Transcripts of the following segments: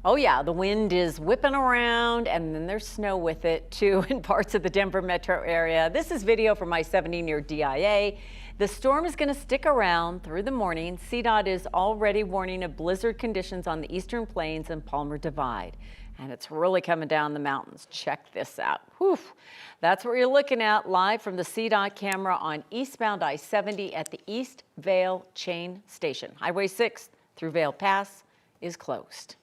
Oh yeah, the wind is whipping around and then there's snow with it too in parts of the Denver metro area. This is video from I-70 near DIA. The storm is going to stick around through the morning. CDOT is already warning of blizzard conditions on the eastern plains and Palmer Divide. And it's really coming down the mountains. Check this out. Whew. That's what you're looking at live from the CDOT camera on eastbound I-70 at the East Vale Chain Station. Highway 6 through Vale Pass is closed.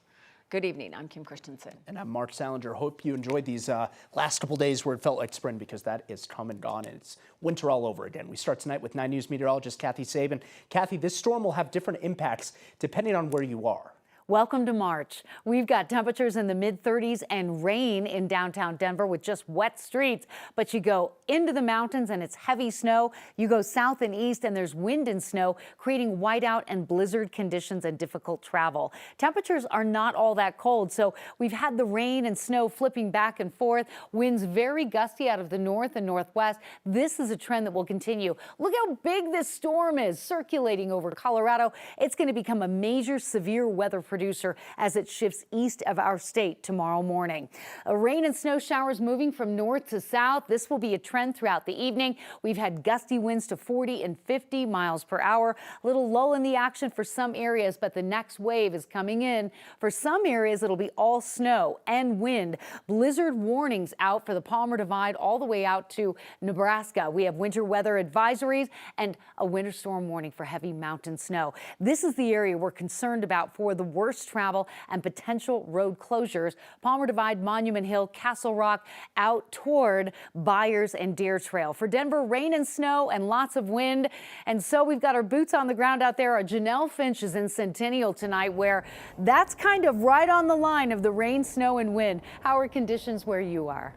Good evening. I'm Kim Christensen. And I'm Mark Salinger. Hope you enjoyed these last couple days where it felt like spring, because that is come and gone and it's winter all over again. We start tonight with 9 News meteorologist Kathy Sabin. Kathy, this storm will have different impacts depending on where you are. Welcome to March. We've got temperatures in the mid-30s and rain in downtown Denver with just wet streets. But you go into the mountains and it's heavy snow. You go south and east and there's wind and snow, creating whiteout and blizzard conditions and difficult travel. Temperatures are not all that cold, so we've had the rain and snow flipping back and forth. Winds very gusty out of the north and northwest. This is a trend that will continue. Look how big this storm is circulating over Colorado. It's going to become a major severe weather producer as it shifts east of our state tomorrow morning. Rain and snow showers moving from north to south. This will be a trend throughout the evening. We've had gusty winds to 40 and 50 miles per hour. A little lull in the action for some areas, but the next wave is coming in. For some areas, it'll be all snow and wind. Blizzard warnings out for the Palmer Divide all the way out to Nebraska. We have winter weather advisories and a winter storm warning for heavy mountain snow. This is the area we're concerned about for the worst travel and potential road closures. Palmer Divide, Monument Hill, Castle Rock, out toward Byers and Dare Trail. For Denver, rain and snow and lots of wind. And so we've got our boots on the ground out there. Our Janelle Finch is in Centennial tonight, where that's kind of right on the line of the rain, snow, and wind. How are conditions where you are?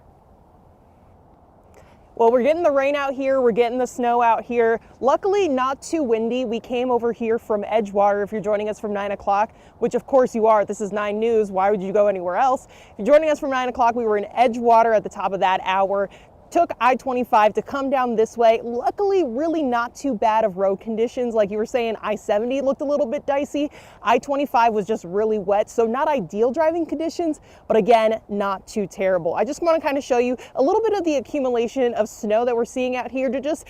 Well, we're getting the rain out here, we're getting the snow out here. Luckily, not too windy. We came over here from Edgewater, if you're joining us from 9 o'clock, which of course you are. This is 9 News. Why would you go anywhere else? If you're joining us from 9 o'clock, we were in Edgewater at the top of that hour. Took I-25 to come down this way. Luckily, really not too bad of road conditions. Like you were saying, I-70 looked a little bit dicey. I-25 was just really wet, so not ideal driving conditions, but again, not too terrible. I just want to kind of show you a little bit of the accumulation of snow that we're seeing out here to just,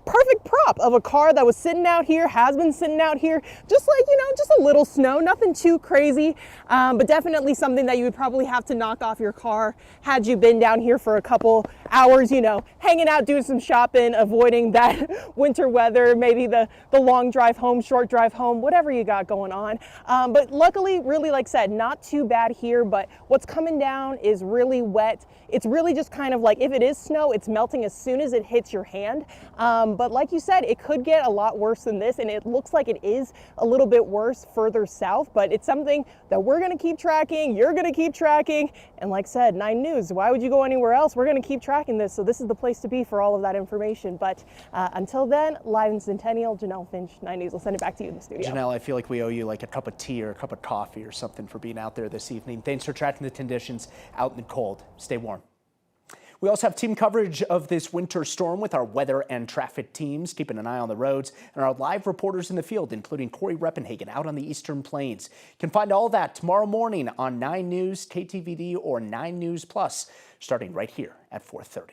perfect prop of a car that was sitting out here, has been sitting out here, just like, just a little snow, nothing too crazy, but definitely something that you would probably have to knock off your car had you been down here for a couple hours, hanging out, doing some shopping, avoiding that winter weather, maybe the long drive home, short drive home, whatever you got going on. But luckily, really, like I said, not too bad here, but what's coming down is really wet. It's really just kind of like, if it is snow, it's melting as soon as it hits your hand. But like you said, it could get a lot worse than this, and it looks like it is a little bit worse further south, but it's something that we're going to keep tracking, you're going to keep tracking, and like I said, 9 News, why would you go anywhere else? We're going to keep tracking this, so this is the place to be for all of that information. But until then, live in Centennial, Janelle Finch, 9 News. I'll send it back to you in the studio. Janelle, I feel like we owe you like a cup of tea or a cup of coffee or something for being out there this evening. Thanks for tracking the conditions out in the cold. Stay warm. We also have team coverage of this winter storm with our weather and traffic teams, keeping an eye on the roads, and our live reporters in the field, including Corey Reppenhagen out on the Eastern Plains. You can find all that tomorrow morning on 9 News, KTVD, or 9 News Plus, starting right here at 4:30.